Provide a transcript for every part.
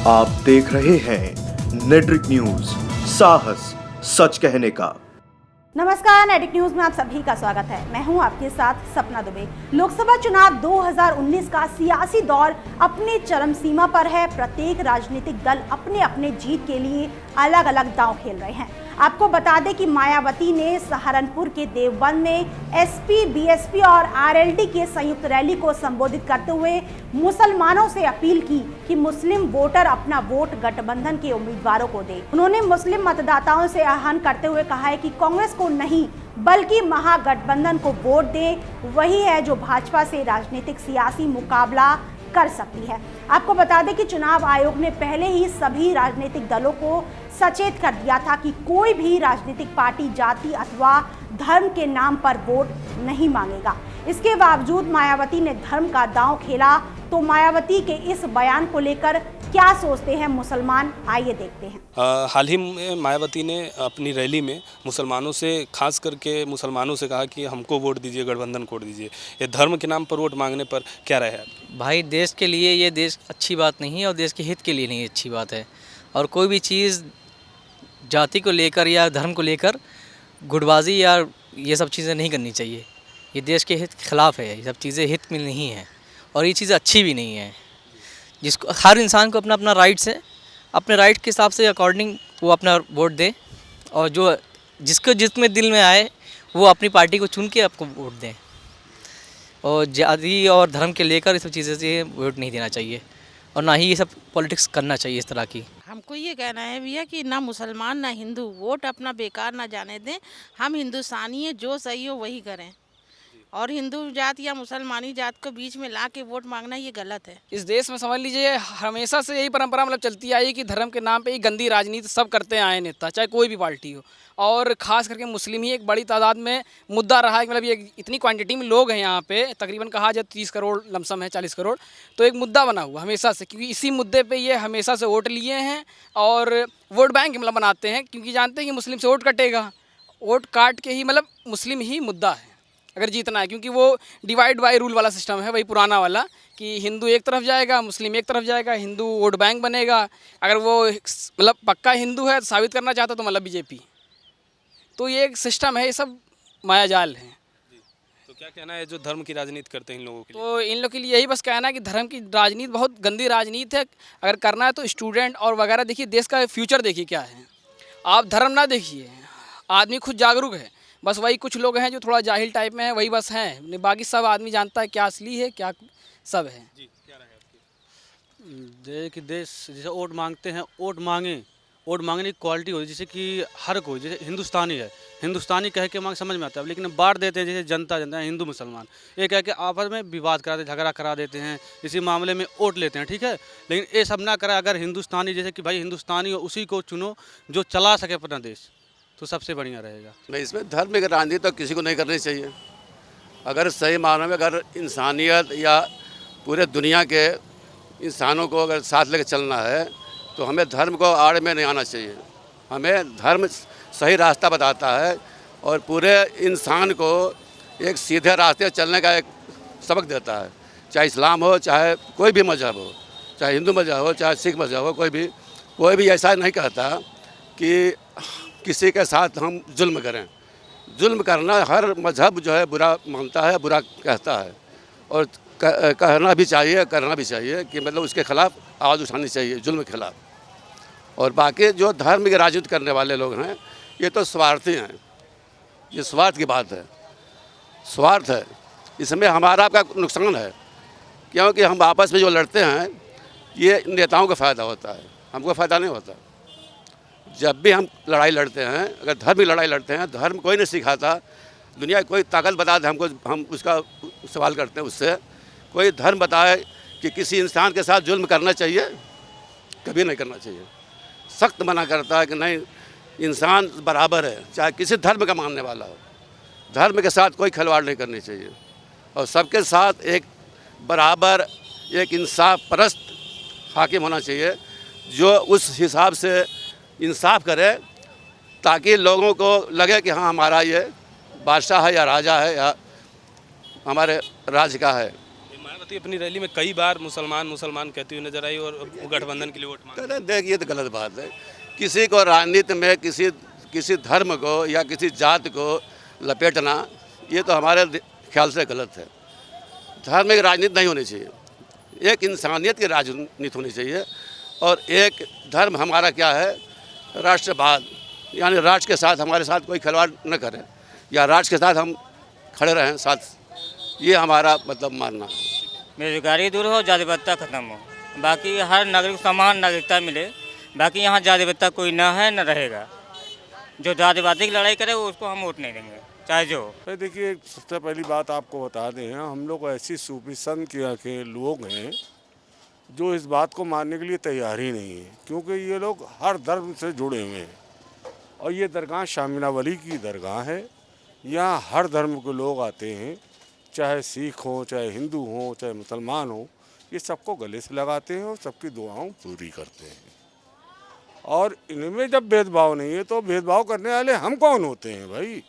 आप देख रहे हैं नेट्रिक न्यूज, साहस सच कहने का। नमस्कार, नेट्रिक न्यूज में आप सभी का स्वागत है। मैं हूं आपके साथ सपना दुबे। लोकसभा चुनाव 2019 का सियासी दौर अपनी चरम सीमा पर है। प्रत्येक राजनीतिक दल अपने अपने जीत के लिए अलग अलग दांव खेल रहे हैं। आपको बता दें कि मायावती ने सहारनपुर के देवबंद में एसपी, बीएसपी और आरएलडी के संयुक्त रैली को संबोधित करते हुए मुसलमानों से अपील की कि मुस्लिम वोटर अपना वोट गठबंधन के उम्मीदवारों को दे। उन्होंने मुस्लिम मतदाताओं से आह्वान करते हुए कहा है कि कांग्रेस को नहीं बल्कि महागठबंधन को वोट दें। वही है जो भाजपा से राजनीतिक सियासी मुकाबला कर सकती है। आपको बता दें कि चुनाव आयोग ने पहले ही सभी राजनीतिक दलों को सचेत कर दिया था कि कोई भी राजनीतिक पार्टी जाति अथवा धर्म के नाम पर वोट नहीं मांगेगा। इसके बावजूद मायावती ने धर्म का दांव खेला। तो मायावती के इस बयान को लेकर क्या सोचते हैं मुसलमान, आइए देखते हैं। हाल ही में मायावती ने अपनी रैली में मुसलमानों से, खास करके मुसलमानों से कहा कि हमको वोट दीजिए, गठबंधन को वोट दीजिए। ये धर्म के नाम पर वोट मांगने पर क्या राय है? भाई, देश के लिए ये देश अच्छी बात नहीं है और देश के हित के लिए नहीं अच्छी बात है। और कोई भी चीज़ जाति को लेकर या धर्म को लेकर गुटबाजी या ये सब चीज़ें नहीं करनी चाहिए। ये देश के हित के खिलाफ है। ये सब चीज़ें हित में नहीं है और ये चीज़ें अच्छी भी नहीं है। जिसको हर इंसान को अपना अपना राइट्स है, अपने राइट के हिसाब से अकॉर्डिंग वो अपना वोट दे और जो जिसको जिसमें दिल में आए वो अपनी पार्टी को चुन के आपको वोट दें। और जाति और धर्म के लेकर ये सब चीज़ें से वोट नहीं देना चाहिए और ना ही ये सब पॉलिटिक्स करना चाहिए इस तरह की। हमको ये कहना है भैया कि ना मुसलमान ना हिंदू वोट अपना बेकार ना जाने दें। हम हिंदुस्तानी हैं, जो सही हो वही करें। और हिंदू जात या मुसलमानी जात को बीच में ला के वोट मांगना ये गलत है। इस देश में समझ लीजिए हमेशा से यही परंपरा मतलब चलती आई कि धर्म के नाम पे ही गंदी राजनीति सब करते आए नेता, चाहे कोई भी पार्टी हो। और ख़ास करके मुस्लिम ही एक बड़ी तादाद में मुद्दा रहा है कि मतलब ये इतनी क्वांटिटी में लोग हैं यहाँ पे, तकरीबन कहा जाए 30 करोड़ लमसम है, 40 करोड़। तो एक मुद्दा बना हुआ हमेशा से, क्योंकि इसी मुद्दे पे ये हमेशा से वोट लिए हैं और वोट बैंक मतलब बनाते हैं, क्योंकि जानते हैं कि मुस्लिम से वोट कटेगा। वोट काट के ही मतलब मुस्लिम ही मुद्दा है अगर जीतना है, क्योंकि वो डिवाइड बाय रूल वाला सिस्टम है, वही पुराना वाला कि हिंदू एक तरफ जाएगा, मुस्लिम एक तरफ जाएगा, हिंदू वोट बैंक बनेगा। अगर वो मतलब पक्का हिंदू है तो साबित करना चाहता तो मतलब बीजेपी। तो ये एक सिस्टम है, ये सब मायाजाल है। तो क्या कहना है जो धर्म की राजनीति करते हैं इन लोगों के लिए? तो इन लोगों के लिए यही बस कहना है कि धर्म की राजनीति बहुत गंदी राजनीति है। अगर करना है तो स्टूडेंट और वगैरह देखिए, देश का फ्यूचर देखिए क्या है। आप धर्म ना देखिए, आदमी खुद जागरूक है। बस वही कुछ लोग हैं जो थोड़ा जाहिल टाइप में है, वही बस हैं। बाकी सब आदमी जानता है क्या असली है क्या सब है। जी, क्या राय है आपकी? कि देश जैसे वोट मांगते हैं, वोट मांगने की क्वालिटी होती है। जैसे कि हर कोई जैसे हिंदुस्तानी है, हिंदुस्तानी कह के मांग समझ में आता है, लेकिन बांट देते हैं जैसे जनता हिंदू मुसलमान, ये कह के आपस में विवाद करा देते, झगड़ा करा देते हैं, इसी मामले में वोट लेते हैं। ठीक है, लेकिन ये सब ना करा। अगर हिंदुस्तानी जैसे कि भाई हिंदुस्तानी हो, उसी को चुनो जो चला सके अपना देश, तो सबसे बढ़िया रहेगा। भाई इसमें धर्म की राजनीति तो किसी को नहीं करनी चाहिए। अगर सही मानों में अगर इंसानियत या पूरे दुनिया के इंसानों को अगर साथ लेकर चलना है तो हमें धर्म को आड़ में नहीं आना चाहिए। हमें धर्म सही रास्ता बताता है और पूरे इंसान को एक सीधे रास्ते चलने का एक सबक देता है। चाहे इस्लाम हो, चाहे कोई भी मज़हब हो, चाहे हिंदू मज़हब हो, चाहे सिख मज़हब हो, कोई भी ऐसा नहीं कहता कि किसी के साथ हम जुल्म करें। जुल्म करना हर मजहब जो है बुरा मानता है, बुरा कहता है और कहना भी चाहिए, करना भी चाहिए कि मतलब उसके खिलाफ आवाज़ उठानी चाहिए, जुल्म के खिलाफ। और बाकी जो धर्म की राजनीति करने वाले लोग हैं ये तो स्वार्थी हैं। ये स्वार्थ की बात है, स्वार्थ है। इसमें हमारा आपका नुकसान है, क्योंकि हम आपस में जो लड़ते हैं ये नेताओं का फ़ायदा होता है, हमको फ़ायदा नहीं होता। जब भी हम लड़ाई लड़ते हैं, अगर धर्म की लड़ाई लड़ते हैं, धर्म कोई नहीं सिखाता। दुनिया कोई ताकत बता दे हमको, हम उसका सवाल करते हैं उससे। कोई धर्म बताए कि किसी इंसान के साथ जुल्म करना चाहिए, कभी नहीं करना चाहिए। सख्त मना करता है कि नहीं, इंसान बराबर है, चाहे किसी धर्म का मानने वाला हो। धर्म के साथ कोई खिलवाड़ नहीं करनी चाहिए और सबके साथ एक बराबर, एक इंसाफ परस्त हाकिम होना चाहिए जो उस हिसाब से इंसाफ करे, ताकि लोगों को लगे कि हाँ हमारा ये बादशाह है या राजा है या हमारे राज्य का है। मायावती अपनी रैली में कई बार मुसलमान मुसलमान कहती हुई नजर आई और वो गठबंधन के लिए वोट मांगी। तो देखिए, ये तो गलत बात है। किसी को राजनीति में किसी धर्म को या किसी जात को लपेटना, ये तो हमारे ख्याल से गलत है। धर्म की राजनीति नहीं होनी चाहिए, एक इंसानियत की राजनीति होनी चाहिए। और एक धर्म हमारा क्या है, राष्ट्रवाद, यानी राष्ट्र के साथ हमारे साथ कोई खिलवाड़ न करे या राष्ट्र के साथ हम खड़े रहें साथ, ये हमारा मतलब मानना है। बेरोजगारी दूर हो, जातिवादिता खत्म हो, बाकी हर नागरिक को समान नागरिकता मिले। बाकी यहाँ जातिवादिता कोई ना है न रहेगा। जो जातिवादी की लड़ाई करे उसको हम वोट नहीं देंगे, चाहे जो हो। देखिए, सबसे पहली बात आपको बता दें, हम लोग ऐसी सूफी संत के लोग हैं जो इस बात को मानने के लिए तैयार ही नहीं है, क्योंकि ये लोग हर धर्म से जुड़े हुए हैं और ये दरगाह शामिना वली की दरगाह है। यहाँ हर धर्म के लोग आते हैं, चाहे सिख हो, चाहे हिंदू हो, चाहे मुसलमान हो, ये सबको गले से लगाते हैं और सबकी दुआओं पूरी करते हैं। और इनमें जब भेदभाव नहीं है तो भेदभाव करने वाले हम कौन होते हैं भाई?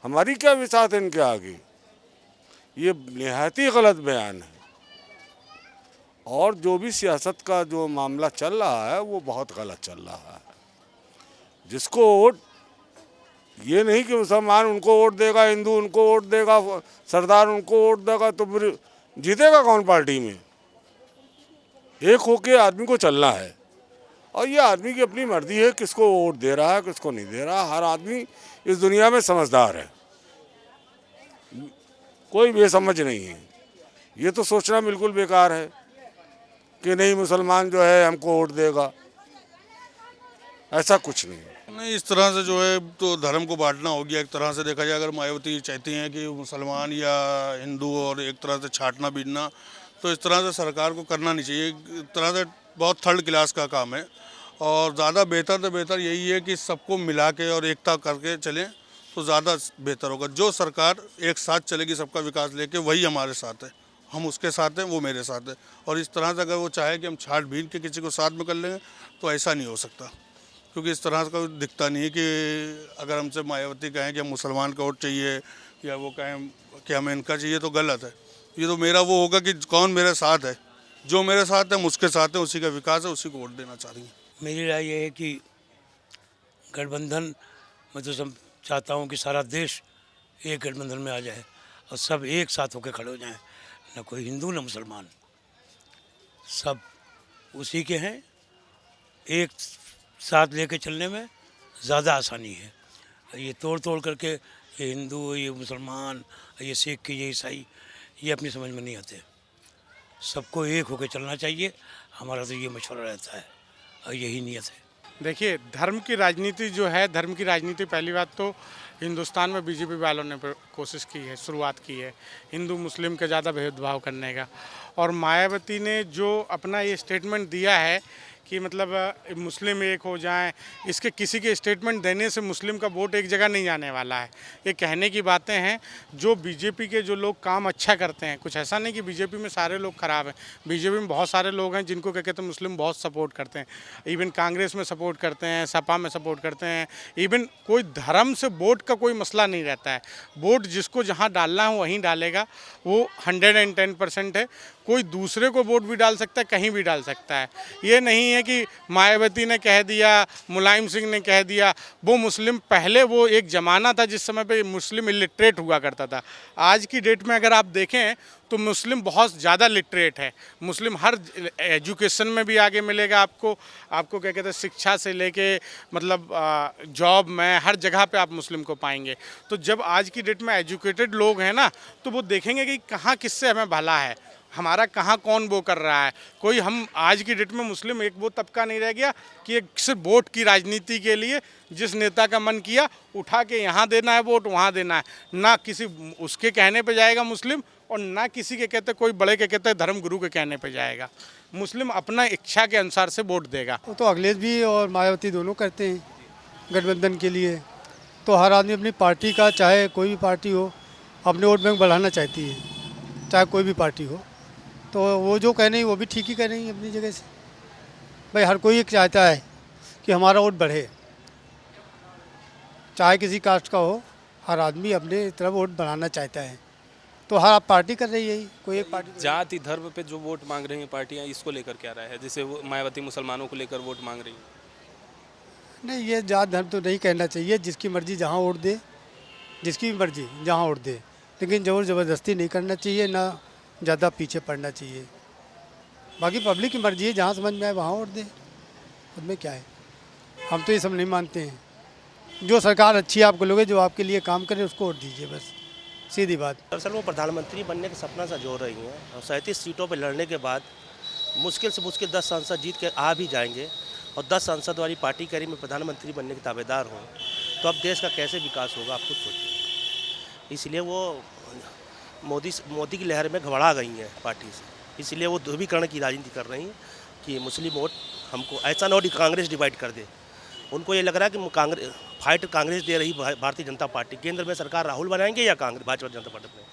हमारी क्या विसात है इनके आगे? ये निहायत ही गलत बयान है। और जो भी सियासत का जो मामला चल रहा है वो बहुत गलत चल रहा है। जिसको वोट, ये नहीं कि मुसलमान उनको वोट देगा, हिंदू उनको वोट देगा, सरदार उनको वोट देगा, तो फिर जीतेगा कौन पार्टी में? एक होके आदमी को चलना है और ये आदमी की अपनी मर्जी है किसको वोट दे रहा है, किसको नहीं दे रहा। हर आदमी इस दुनिया में समझदार है, कोई बेसमझ नहीं है। ये तो सोचना बिल्कुल बेकार है कि नहीं मुसलमान जो है हमको वोट देगा, ऐसा कुछ नहीं है। नहीं, इस तरह से जो है तो धर्म को बांटना हो गया। एक तरह से देखा जाए, अगर मायावती चाहती हैं कि मुसलमान या हिंदू और एक तरह से छांटना बीनना, तो इस तरह से सरकार को करना नहीं चाहिए। एक तरह से बहुत थर्ड क्लास का काम है और ज़्यादा बेहतर तो बेहतर यही है कि सबको मिला के और एकता करके चलें तो ज़्यादा बेहतर होगा। जो सरकार एक साथ चलेगी सबका विकास लेके, वही हमारे साथ है, हम उसके साथ हैं, वो मेरे साथ है। और इस तरह से अगर वो चाहे कि हम छाट बीन के किसी को साथ में कर लेंगे तो ऐसा नहीं हो सकता, क्योंकि इस तरह का दिखता नहीं है कि अगर हमसे मायावती कहें कि हम मुसलमान का वोट चाहिए या वो कहें कि हमें इनका चाहिए, तो गलत है। ये तो मेरा वो होगा कि कौन मेरे साथ है, जो मेरे साथ है हम उसके साथ हैं, उसी का विकास है, उसी को वोट देना चाह रही हैं। मेरी राय ये है कि गठबंधन, मैं तो सब चाहता हूँ कि सारा देश एक गठबंधन में आ जाए और सब एक साथ होकर खड़े हो जाएं, न कोई हिंदू न मुसलमान, सब उसी के हैं। एक साथ लेके चलने में ज़्यादा आसानी है। ये तोड़ तोड़ करके ये हिंदू, ये मुसलमान, ये सिख, ये ईसाई, ये अपनी समझ में नहीं आते। सबको एक होकर चलना चाहिए, हमारा तो ये मशवरा रहता है और यही नियत है। देखिए, धर्म की राजनीति जो है, धर्म की राजनीति पहली बात तो हिंदुस्तान में बीजेपी वालों ने कोशिश की है, शुरुआत की है हिंदू मुस्लिम का ज़्यादा भेदभाव करने का। और मायावती ने जो अपना ये स्टेटमेंट दिया है कि मतलब मुस्लिम एक हो जाएं, इसके किसी के स्टेटमेंट देने से मुस्लिम का वोट एक जगह नहीं जाने वाला है। ये कहने की बातें हैं। जो बीजेपी के जो लोग काम अच्छा करते हैं, कुछ ऐसा नहीं कि बीजेपी में सारे लोग ख़राब हैं, बीजेपी में बहुत सारे लोग हैं जिनको क्या कहते हैं मुस्लिम बहुत सपोर्ट करते हैं। इवन कांग्रेस में सपोर्ट करते हैं, सपा में सपोर्ट करते हैं। इवन कोई धर्म से वोट का कोई मसला नहीं रहता है। वोट जिसको जहाँ डालना है वहीं डालेगा, वो 110% है। कोई दूसरे को वोट भी डाल सकता है, कहीं भी डाल सकता है। ये नहीं है कि मायावती ने कह दिया, मुलायम सिंह ने कह दिया। वो मुस्लिम पहले, वो एक ज़माना था जिस समय पे मुस्लिम इलिटरेट हुआ करता था। आज की डेट में अगर आप देखें तो मुस्लिम बहुत ज़्यादा लिटरेट है। मुस्लिम हर एजुकेशन में भी आगे मिलेगा आपको क्या कहते हैं, शिक्षा से लेके मतलब जॉब में, हर जगह पे आप मुस्लिम को पाएंगे। तो जब आज की डेट में एजुकेटेड लोग हैं ना, तो वो देखेंगे कि कहाँ किससे हमें भला है, हमारा कहाँ कौन वो कर रहा है। कोई हम आज की डेट में मुस्लिम एक वो तबका नहीं रह गया कि एक सिर्फ वोट की राजनीति के लिए जिस नेता का मन किया उठा के यहाँ देना है वोट, वहाँ देना है। ना किसी उसके कहने पे जाएगा मुस्लिम, और ना किसी के कहते कोई बड़े के कहते धर्म गुरु के कहने पे जाएगा। मुस्लिम अपना इच्छा के अनुसार से वोट देगा। वो तो अखिलेश भी और मायावती दोनों करते हैं गठबंधन के लिए। तो हर आदमी अपनी पार्टी का, चाहे कोई भी पार्टी हो, अपने वोट बैंक बढ़ाना चाहती है, चाहे कोई भी पार्टी हो। तो वो जो कह रही है वो भी ठीक ही कह रही है अपनी जगह से। भाई हर कोई एक चाहता है कि हमारा वोट बढ़े, चाहे किसी कास्ट का हो, हर आदमी अपने तरफ वोट बढ़ाना चाहता है। तो हर पार्टी कर रही है, कोई एक पार्टी। जाति धर्म पे जो वोट मांग रही हैं पार्टियां, इसको लेकर क्या राय है? जैसे वो मायावती मुसलमानों को लेकर वोट मांग रही है। नहीं, ये जात धर्म तो नहीं कहना चाहिए, जिसकी मर्जी जहाँ वोट दे, जिसकी भी मर्जी जहाँ वोट दे, लेकिन ज़ोर ज़बरदस्ती नहीं करना चाहिए, ना ज़्यादा पीछे पड़ना चाहिए। बाकी पब्लिक की मर्जी है, जहाँ समझ में आए वहाँ वोट दे, उसमें क्या है। हम तो ये सब नहीं मानते हैं। जो सरकार अच्छी है आपको लोगे, जो आपके लिए काम करे उसको वोट दीजिए, बस सीधी बात। दरअसल वो प्रधानमंत्री बनने का सपना संजो रही हैं और 37 सीटों पर लड़ने के बाद मुश्किल से मुश्किल 10 सांसद जीत के आ भी जाएंगे और 10 सांसद वाली पार्टी कह रही मैं प्रधानमंत्री बनने के दावेदार हूँ, तो अब देश का कैसे विकास होगा आप खुद सोचिए। इसलिए वो मोदी की लहर में घबरा गई हैं पार्टी से, इसलिए वो ध्रुवीकरण की राजनीति कर रही हैं कि मुस्लिम वोट हमको, ऐसा ना हो कि कांग्रेस डिवाइड कर दे। उनको ये लग रहा है कि कांग्रेस दे रही भारतीय जनता पार्टी, केंद्र में सरकार राहुल बनाएंगे या कांग्रेस भाजपा जनता पार्टी में,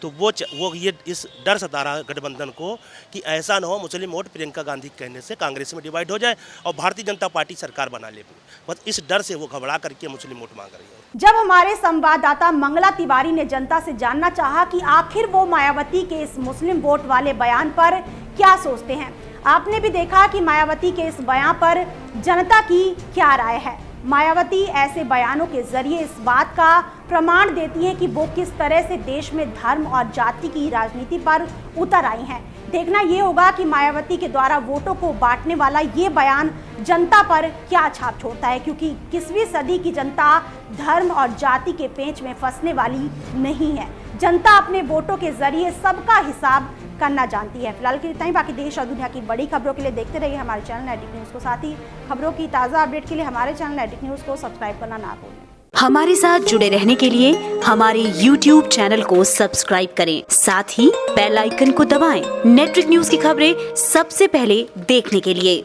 तो वो ये इस डर सता रहा है गठबंधन को कि ऐसा ना हो मुस्लिम वोट प्रियंका गांधी के कहने से कांग्रेस में डिवाइड हो जाए और भारतीय जनता पार्टी सरकार बना ले। बस इस डर से वो घबरा करके मुस्लिम वोट मांग रही है। जब हमारे संवाददाता मंगला तिवारी ने जनता से जानना चाहा कि आखिर वो मायावती के इस मुस्लिम वोट वाले बयान पर क्या सोचते हैं, आपने भी देखा कि मायावती के इस बयान पर जनता की क्या राय है। मायावती ऐसे बयानों के जरिए इस बात का प्रमाण देती हैं कि वो किस तरह से देश में धर्म और जाति की राजनीति पर उतर आई हैं। देखना ये होगा कि मायावती के द्वारा वोटों को बांटने वाला ये बयान जनता पर क्या छाप छोड़ता है, क्योंकि 21वीं सदी की जनता धर्म और जाति के पेंच में फंसने वाली नहीं है। जनता अपने वोटों के जरिए सबका हिसाब करना जानती है। फिलहाल के इतना ही, बाकी देश और दुनिया की बड़ी खबरों के लिए देखते रहिए हमारे चैनल एडिट न्यूज़ को। साथ ही खबरों की ताज़ा अपडेट के लिए हमारे चैनल एडिट न्यूज़ को सब्सक्राइब करना ना भूलें। हमारे साथ जुड़े रहने के लिए हमारे YouTube चैनल को सब्सक्राइब करें, साथ ही बेल आइकन को दबाएं। नेटवर्क न्यूज की खबरें सबसे पहले देखने के लिए।